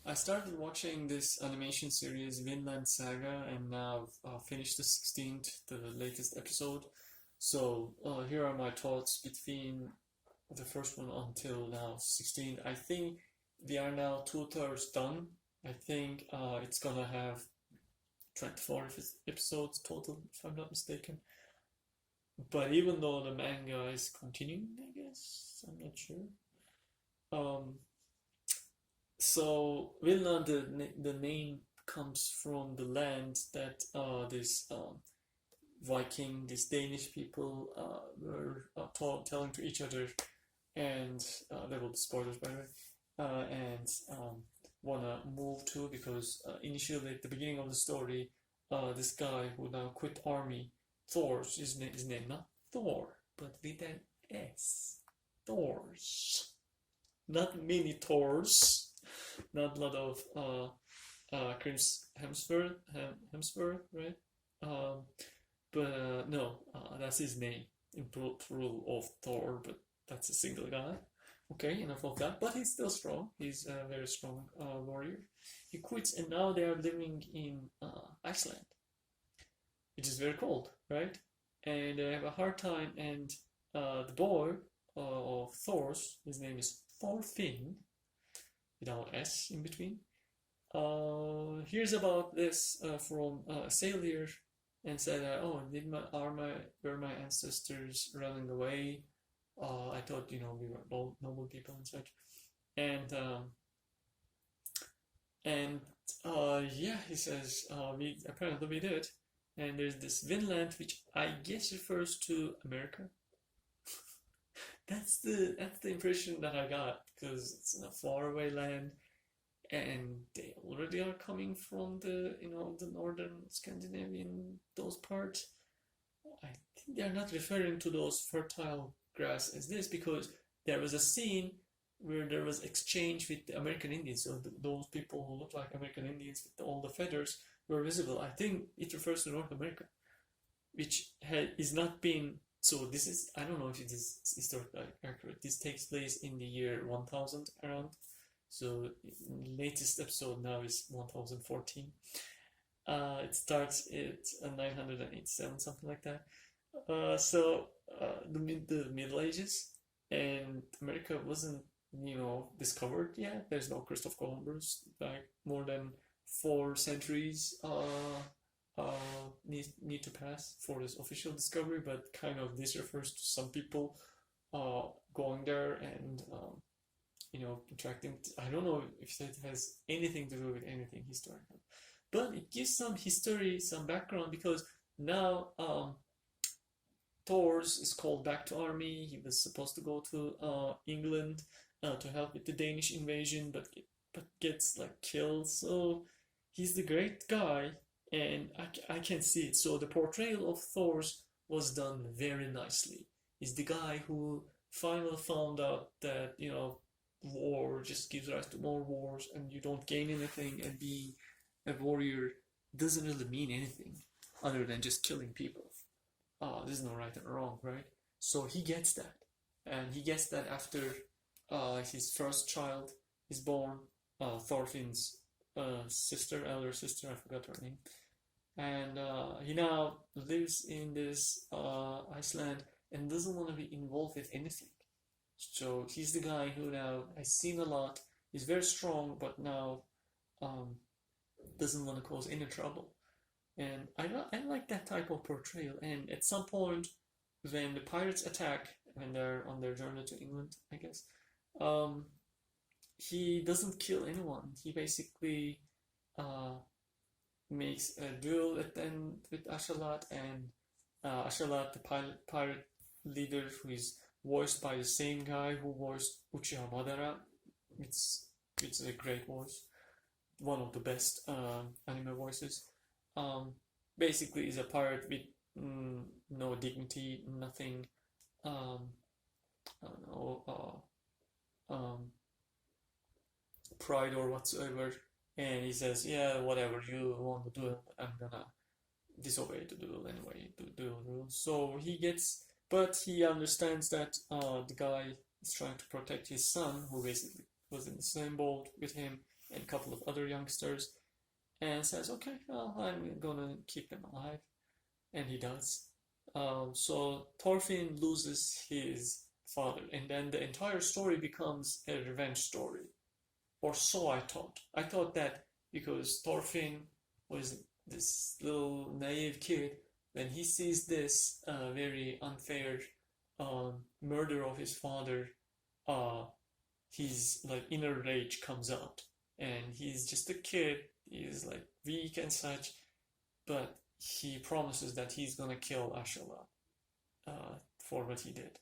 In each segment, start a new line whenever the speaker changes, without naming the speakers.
I started watching this animation series Vinland Saga and now I've finished the 16th, the latest episode. So here are my thoughts between the first one until now 16th. I think we are now two-thirds done. I think it's gonna have 24 episodes total, if I'm not mistaken. But even though the manga is continuing, I guess, I'm not sure. Um, So Vinland, the name comes from the land that this Viking, these Danish people were telling to each other, and there will be spoilers by the way, and wanna move to because initially at the beginning of the story, this guy who now quit army, Thor's his name not Thor, but with an S, Thor's, not many Thors. Not a lot of Chris Hemsworth, right? Um, but no, that's his name in plural of Thor, but that's a single guy. Okay, enough of that. But he's still strong. He's a very strong warrior. He quits, and now they are living in Iceland, which is very cold, right? And they have a hard time. And the boy of Thor's, his name is Thorfinn, without S in between. Here's about this from a sailor and said, "Oh, were my ancestors running away? I thought we were noble people and such." And yeah, he says, we did. And there's this Vinland, which I guess refers to America. That's the impression that I got because it's in a faraway land, and they already are coming from the northern Scandinavian those parts. I think they are not referring to those fertile grass as this because there was a scene where there was exchange with the American Indians. So those people who look like American Indians with all the feathers were visible. I think it refers to North America, which is not being. So this is, I don't know if it is historically accurate. This takes place in the year 1000 around. So latest episode now is 1014. It starts at 987, something like that. The Middle Ages, and America wasn't discovered yet. There's no Christopher Columbus. Like more than 4 centuries need to pass for this official discovery, but kind of this refers to some people going there and interacting. I don't know if that has anything to do with anything historical, but it gives some history, some background because now Thor's is called back to army. He was supposed to go to England to help with the Danish invasion, but gets like killed. So he's the great guy. And I can see it. So the portrayal of Thor's was done very nicely. He's the guy who finally found out that war just gives rise to more wars, and you don't gain anything, and being a warrior doesn't really mean anything other than just killing people. There's no right and wrong, right? So he gets that, and he gets that after his first child is born, Thorfinn's elder sister, I forgot her name. And he now lives in this Iceland and doesn't want to be involved with anything. So he's the guy who now has seen a lot, is very strong, but now doesn't want to cause any trouble. And I like that type of portrayal. And at some point, when the pirates attack, when they're on their journey to England, I guess, he doesn't kill anyone. He basically makes a duel at the end with Ashalat, and Ashalat, the pirate leader, who is voiced by the same guy who voiced Uchiha Madara. It's a great voice, one of the best anime voices. Basically, is a pirate with no dignity, nothing. I don't know. Pride or whatsoever, and he says, "Yeah, whatever you want to do, I'm gonna disobey the duel anyway, the duel rules." So but he understands that the guy is trying to protect his son, who basically was in the same boat with him, and a couple of other youngsters, and says, "Okay, well, I'm gonna keep them alive," and he does. So Thorfinn loses his father, and then the entire story becomes a revenge story, or so I thought. I thought that because Thorfinn was this little naive kid, when he sees this very unfair murder of his father, uh, his like inner rage comes out, and he's just a kid. He's like weak and such, but he promises that he's gonna kill Ashala for what he did,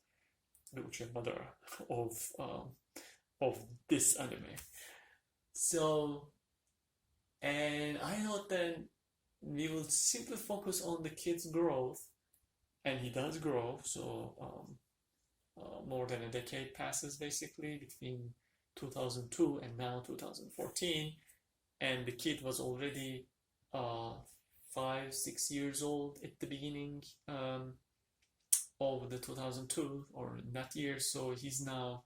the Uchiha mother of um, of this anime. So, and I thought then we will simply focus on the kid's growth, and he does grow. So more than a decade passes basically between 2002 and now 2014, and the kid was already 5, 6 years old at the beginning of the 2002 or that year. So he's now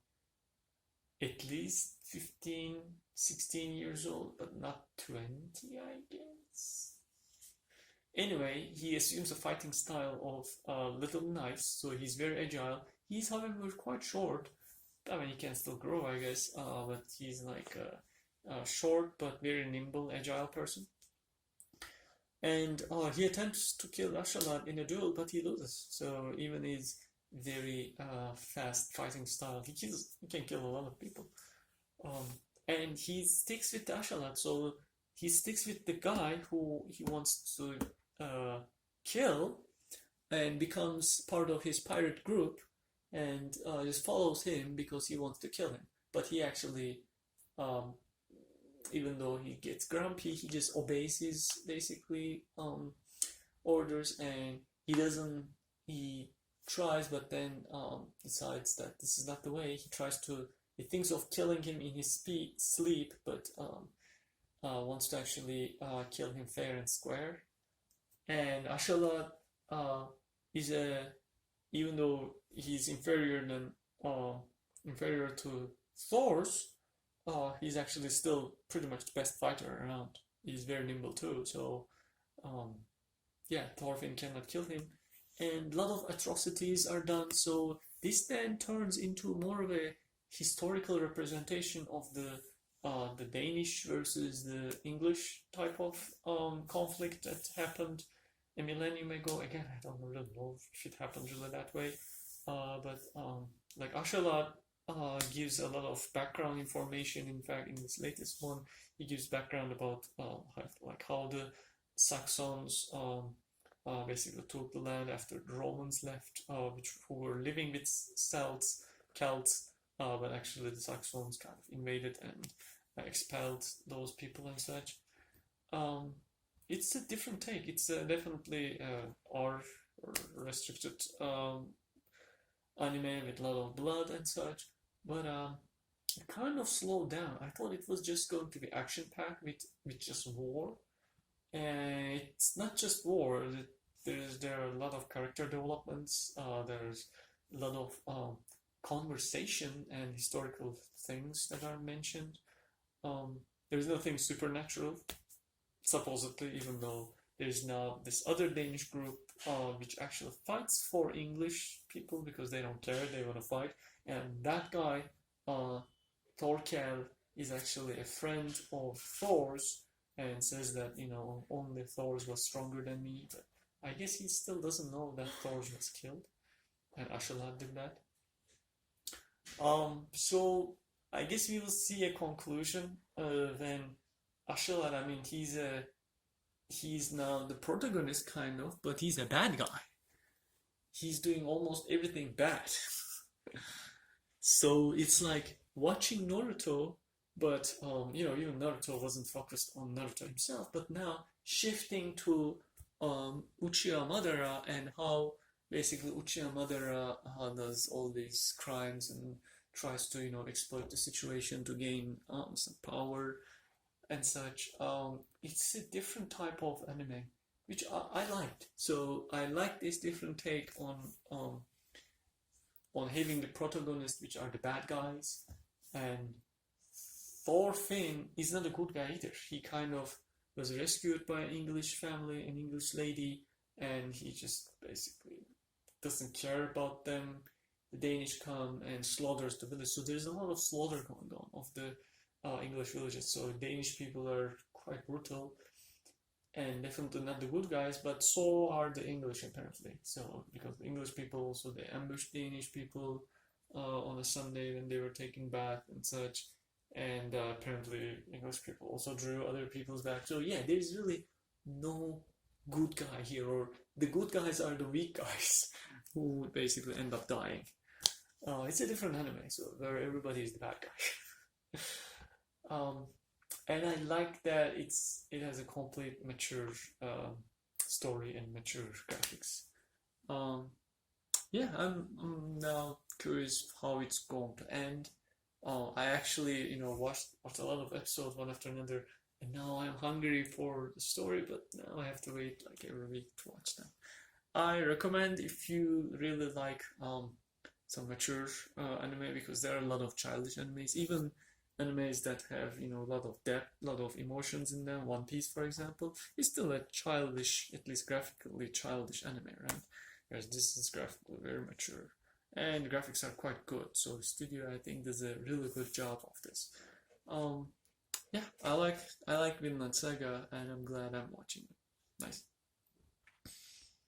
at least 15, 16 years old, but not 20, I guess. Anyway, he assumes a fighting style of little knives, so he's very agile. He's, however, quite short. I mean, he can still grow, I guess, but he's like a short but very nimble, agile person. And he attempts to kill Ashalat in a duel, but he loses. So even his very fast fighting style, he can kill a lot of people. And he sticks with Ashalat, so he sticks with the guy who he wants to kill, and becomes part of his pirate group, and just follows him because he wants to kill him. But he actually, even though he gets grumpy, he just obeys his basically orders, and he tries, but then decides that this is not the way. He thinks of killing him in his sleep, but wants to actually kill him fair and square. And Ashala is even though he's inferior to Thor's, he's actually still pretty much the best fighter around. He's very nimble too, so yeah, Thorfinn cannot kill him, and a lot of atrocities are done. So this then turns into more of a historical representation of the Danish versus the English type of conflict that happened a millennium ago. Again, I don't really know if it happened really that way, but like Ashalat gives a lot of background information. In fact, in this latest one, he gives background about how the Saxons basically took the land after the Romans left, who were living with Celts, but actually the Saxons kind of invaded and expelled those people and such. It's a different take. It's definitely R restricted anime with a lot of blood and such, but it kind of slowed down. I thought it was just going to be action-packed with just war, and it's not just war. There are a lot of character developments. There's a lot of conversation and historical things that are mentioned. There's nothing supernatural, supposedly, even though there's now this other Danish group which actually fights for English people because they don't care, they want to fight. And that guy, Thorkel, is actually a friend of Thor's, and says that, only Thor's was stronger than me. But I guess he still doesn't know that Thor's was killed, and Ashalat did that. So I guess we will see a conclusion when Ashalat, I mean, he's now the protagonist kind of, but he's a bad guy. He's doing almost everything bad. So it's like watching Naruto, but even Naruto wasn't focused on Naruto himself, but now shifting to Uchiha Madara, and how basically Uchiha Madara does all these crimes and tries to exploit the situation to gain some power and such. It's a different type of anime, which I liked. So I like this different take on having the protagonists, which are the bad guys, and Thorfinn is not a good guy either. He kind of was rescued by an English family, an English lady, and he just basically doesn't care about them. The Danish come and slaughters the village. So there's a lot of slaughter going on of the English villages. So Danish people are quite brutal and definitely not the good guys, but so are the English apparently. So because the English people also they ambushed Danish people on a Sunday when they were taking bath and such, and apparently English people also drew other people's back. So yeah, there's really no good guy here, or the good guys are the weak guys who basically end up dying. It's a different anime, so where everybody is the bad guy. And I like that it has a complete mature story and mature graphics. Yeah, I'm now curious how it's going to end. I actually, watched a lot of episodes one after another, and now I'm hungry for the story, but now I have to wait like every week to watch them. I recommend if you really like some mature anime, because there are a lot of childish animes, even animes that have a lot of depth, a lot of emotions in them. One Piece, for example, is still a childish, at least graphically childish anime, right? Whereas this is graphically very mature, and the graphics are quite good. So the studio, I think, does a really good job of this. Yeah, I like Vinland Saga, and I'm glad I'm watching it. Nice.